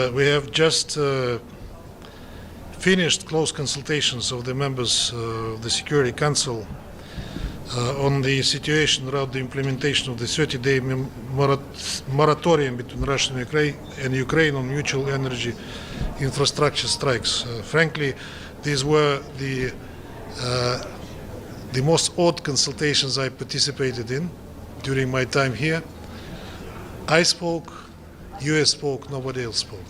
We have just finished close consultations of the members of the Security Council on the situation around the implementation of the 30-day moratorium between Russia and Ukraine on mutual energy infrastructure strikes. Frankly, these were the most odd consultations I participated in during my time here. I spoke, US spoke, nobody else spoke.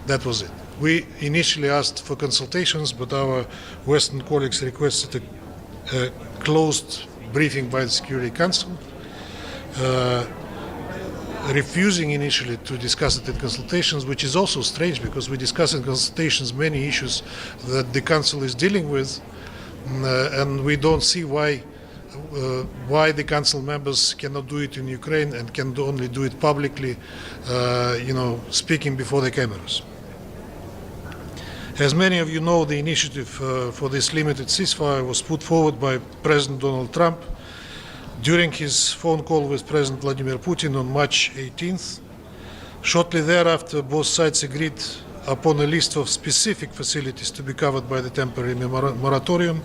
That was it. We initially asked for consultations, but our Western colleagues requested a closed briefing by the Security Council, refusing initially to discuss it in consultations, which is also strange because we discuss in consultations many issues that the Council is dealing with, and we don't see why the Council members cannot do it in Ukraine and can only do it publicly, speaking before the cameras. As many of you know, the initiative for this limited ceasefire was put forward by President Donald Trump during his phone call with President Vladimir Putin on March 18th. Shortly thereafter, both sides agreed upon a list of specific facilities to be covered by the temporary moratorium.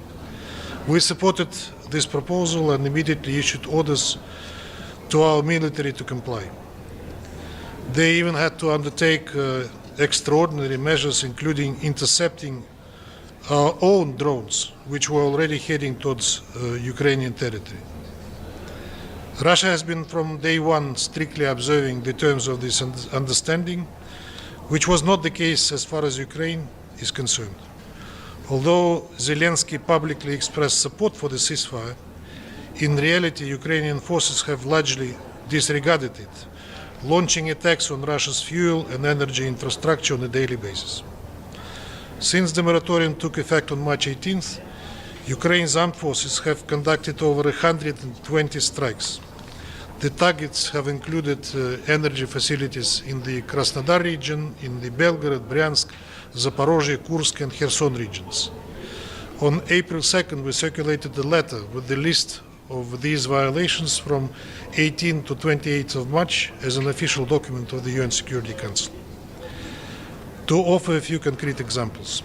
We supported this proposal and immediately issued orders to our military to comply. They even had to undertake extraordinary measures, including intercepting our own drones, which were already heading towards Ukrainian territory. Russia has been from day one strictly observing the terms of this understanding, which was not the case as far as Ukraine is concerned. Although Zelensky publicly expressed support for the ceasefire, in reality Ukrainian forces have largely disregarded it, launching attacks on Russia's fuel and energy infrastructure on a daily basis. Since the moratorium took effect on March 18th, Ukraine's armed forces have conducted over 120 strikes. The targets have included energy facilities in the Krasnodar region, in the Belgorod, Bryansk, Zaporozhye, Kursk and Kherson regions. On April 2nd, we circulated a letter with the list of these violations from 18 to 28th of March as an official document of the UN Security Council. To offer a few concrete examples,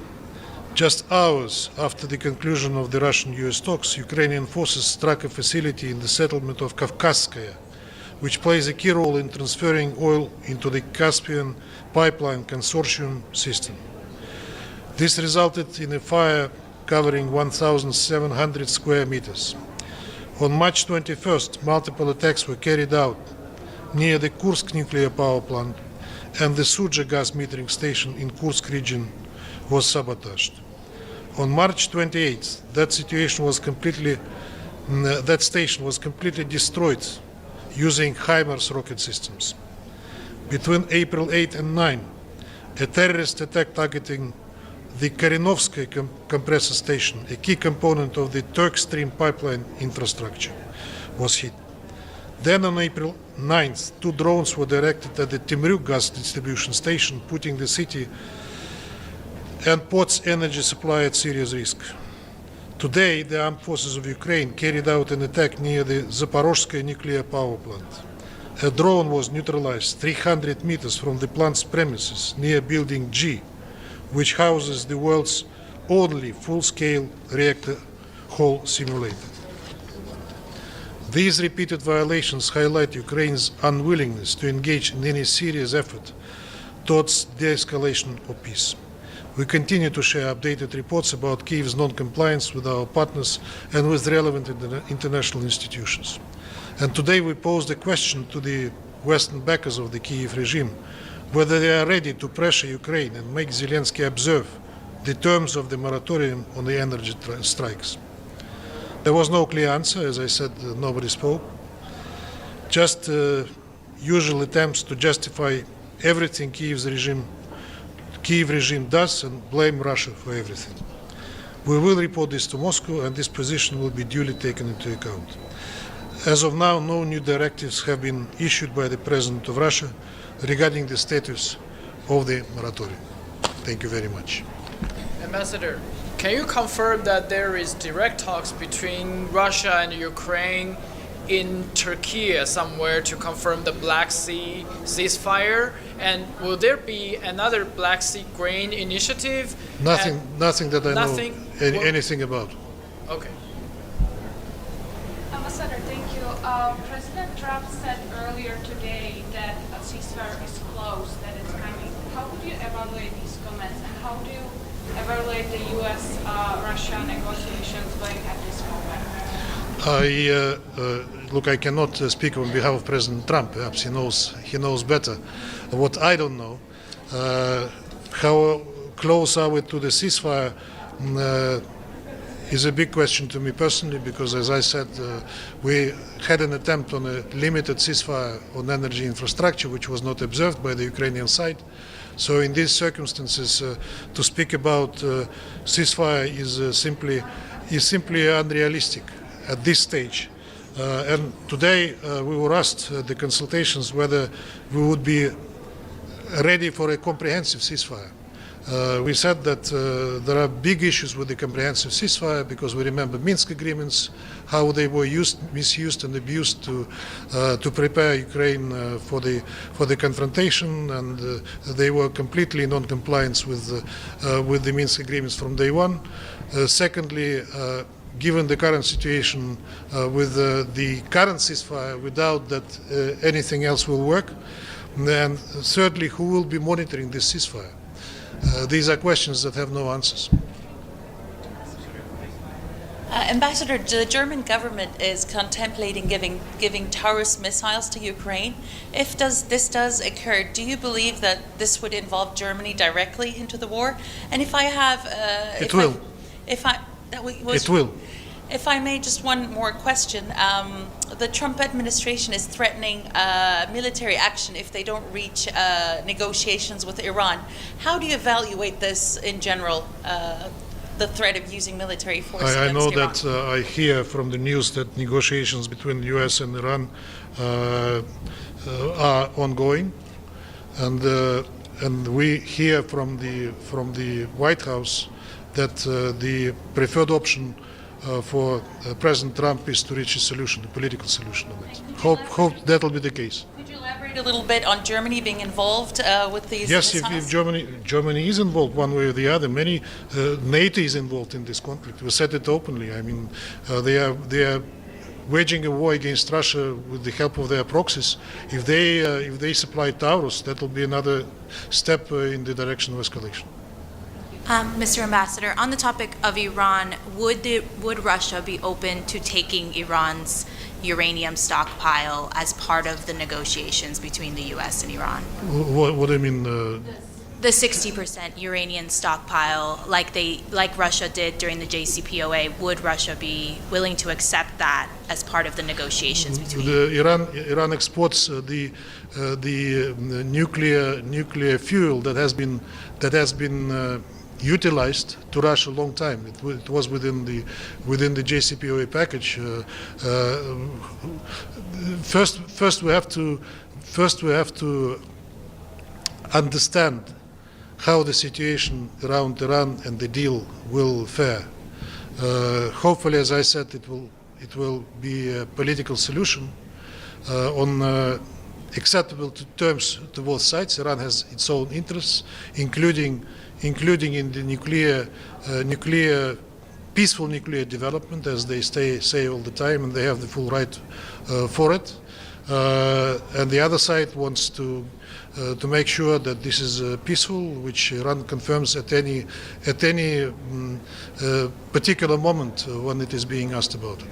just hours after the conclusion of the Russian-US talks, Ukrainian forces struck a facility in the settlement of Kavkazskaya, which plays a key role in transferring oil into the Caspian pipeline consortium system. This resulted in a fire covering 1,700 square meters. On March 21st, multiple attacks were carried out near the Kursk nuclear power plant, and the Sudzha gas metering station in Kursk region was sabotaged. On March 28th, that station was completely destroyed using HIMARS rocket systems. Between April 8 and 9, a terrorist attack targeting the Karinovskaya compressor station, a key component of the Turk Stream pipeline infrastructure, was hit. Then on April 9th, 2 drones were directed at the Temryuk gas distribution station, putting the city and port's energy supply at serious risk. Today, the armed forces of Ukraine carried out an attack near the Zaporozhye nuclear power plant. A drone was neutralized 300 meters from the plant's premises near Building G, which houses the world's only full-scale reactor Hall simulator. These repeated violations highlight Ukraine's unwillingness to engage in any serious effort towards de-escalation or peace. We continue to share updated reports about Kyiv's non-compliance with our partners and with relevant international institutions. And today we posed a question to the Western backers of the Kyiv regime, whether they are ready to pressure Ukraine and make Zelensky observe the terms of the moratorium on the energy strikes. There was no clear answer. As I said, nobody spoke. Just usual attempts to justify everything Kyiv regime does and blame Russia for everything. We will report this to Moscow, and this position will be duly taken into account. As of now, no new directives have been issued by the President of Russia regarding the status of the moratorium. Thank you very much. Ambassador, can you confirm that there is direct talks between Russia and Ukraine in Turkey somewhere to confirm the Black Sea ceasefire? And will there be another Black Sea grain initiative? Nothing that I know anything about. Okay. Ambassador, thank you. President Trump said earlier today that a ceasefire is close, that it's coming. How would you evaluate these comments, and how do you evaluate the U.S.-Russia negotiations going at this moment? Look, I cannot speak on behalf of President Trump. Perhaps he knows better. What I don't know, how close are we to the ceasefire, is a big question to me personally, because, as I said, we had an attempt on a limited ceasefire on energy infrastructure, which was not observed by the Ukrainian side. So in these circumstances, to speak about ceasefire is simply unrealistic at this stage. And today we were asked the consultations whether we would be ready for a comprehensive ceasefire. We said that there are big issues with the comprehensive ceasefire, because we remember Minsk agreements, how they were misused and abused to prepare Ukraine for the confrontation, and they were completely in non-compliance with the Minsk agreements from day one. Secondly, given the current situation with the current ceasefire, we doubt that anything else will work. And thirdly, who will be monitoring this ceasefire? These are questions that have no answers. Ambassador, the German government is contemplating giving Taurus missiles to Ukraine. If this does occur, do you believe that this would involve Germany directly into the war? And if I have, it will. It will. If I may, just one more question. The Trump administration is threatening military action if they don't reach negotiations with Iran. How do you evaluate this in general, the threat of using military force against Iran? I know that I hear from the news that negotiations between the US and Iran are ongoing, and we hear from the White House that the preferred option for President Trump is to reach a solution, a political solution on it. Hope that will be the case. Could you elaborate a little bit on Germany being involved with these Yes, missiles? if Germany is involved one way or the other. NATO is involved in this conflict. We said it openly. I mean, they are waging a war against Russia with the help of their proxies. If they supply Taurus, that will be another step in the direction of escalation. Mr. Ambassador, on the topic of Iran, would Russia be open to taking Iran's uranium stockpile as part of the negotiations between the U.S. and Iran? What do you mean? The 60% uranium stockpile, like Russia did during the JCPOA, would Russia be willing to accept that as part of the negotiations between? Iran exports the nuclear fuel that has been utilized to Russia a long time. It was within the JCPOA package. First we have to understand how the situation around Iran and the deal will fare. Hopefully, as I said, it will be a political solution on acceptable terms to both sides. Iran has its own interests, including in the peaceful nuclear development, as they say all the time, and they have the full right for it. And the other side wants to make sure that this is peaceful, which Iran confirms at any particular moment when it is being asked about.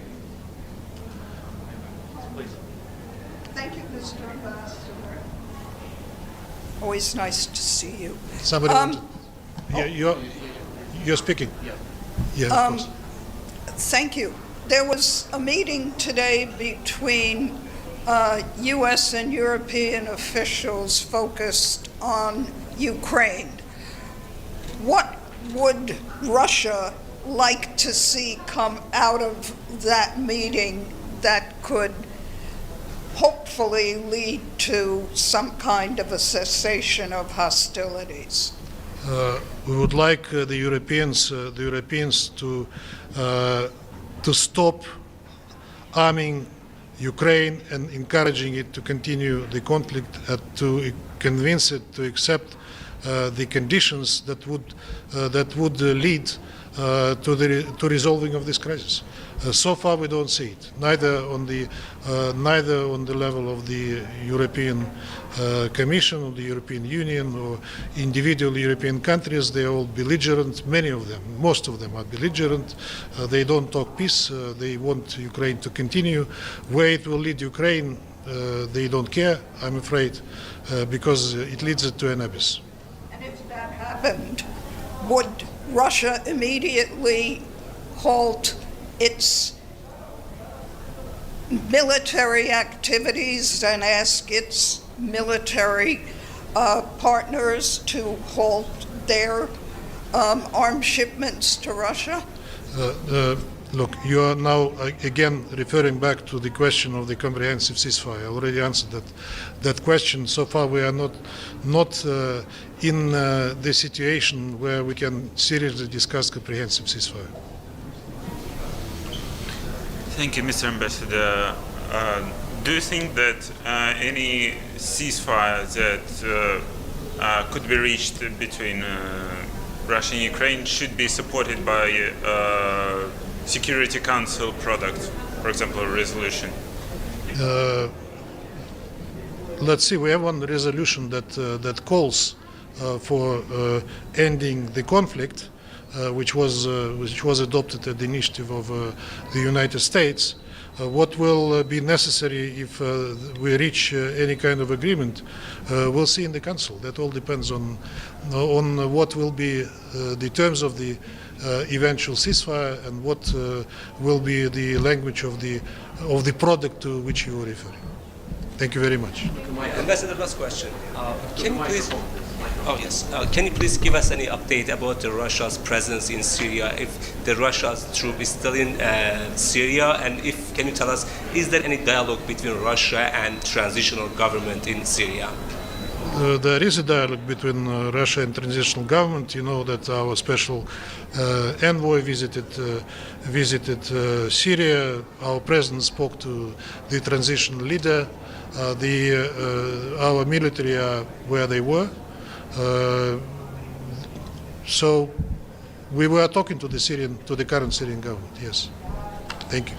Thank you, Mr. Ambassador. Always nice to see you. Somebody wanted. Yeah, you're speaking. Yeah, of course. Thank you. There was a meeting today between U.S. and European officials focused on Ukraine. What would Russia like to see come out of that meeting that could hopefully lead to some kind of a cessation of hostilities? We would like the Europeans to stop arming Ukraine and encouraging it to continue the conflict, to convince it to accept the conditions that would lead to resolving of this crisis. So far, we don't see it, neither on the level of the European Commission or the European Union or individual European countries. They are all belligerent. Many of them, most of them, are belligerent. They don't talk peace. They want Ukraine to continue. Where it will lead Ukraine, they don't care, I'm afraid, because it leads it to an abyss. And if that happened, would Russia immediately halt its military activities and ask its military partners to halt their arms shipments to Russia? Look, you are now again referring back to the question of the comprehensive ceasefire. I already answered that question. So far, we are not in the situation where we can seriously discuss comprehensive ceasefire. Thank you, Mr. Ambassador. Do you think that any ceasefire that could be reached between Russia and Ukraine should be supported by Security Council product, for example, a resolution? Let's see. We have one resolution that calls for ending the conflict, which was adopted at the initiative of the United States. What will be necessary if we reach any kind of agreement, we'll see in the Council. That all depends on what will be the terms of the eventual ceasefire and what will be the language of the product to which you are referring. Thank you very much. Ambassador, last question. Can you please give us any update about the Russia's presence in Syria? If the Russia's troop is still in Syria, and can you tell us, is there any dialogue between Russia and transitional government in Syria? There is a dialogue between Russia and transitional government. You know that our special envoy visited Syria. Our president spoke to the transitional leader. Our military are where they were. So we were talking to the current Syrian government. Yes. Thank you.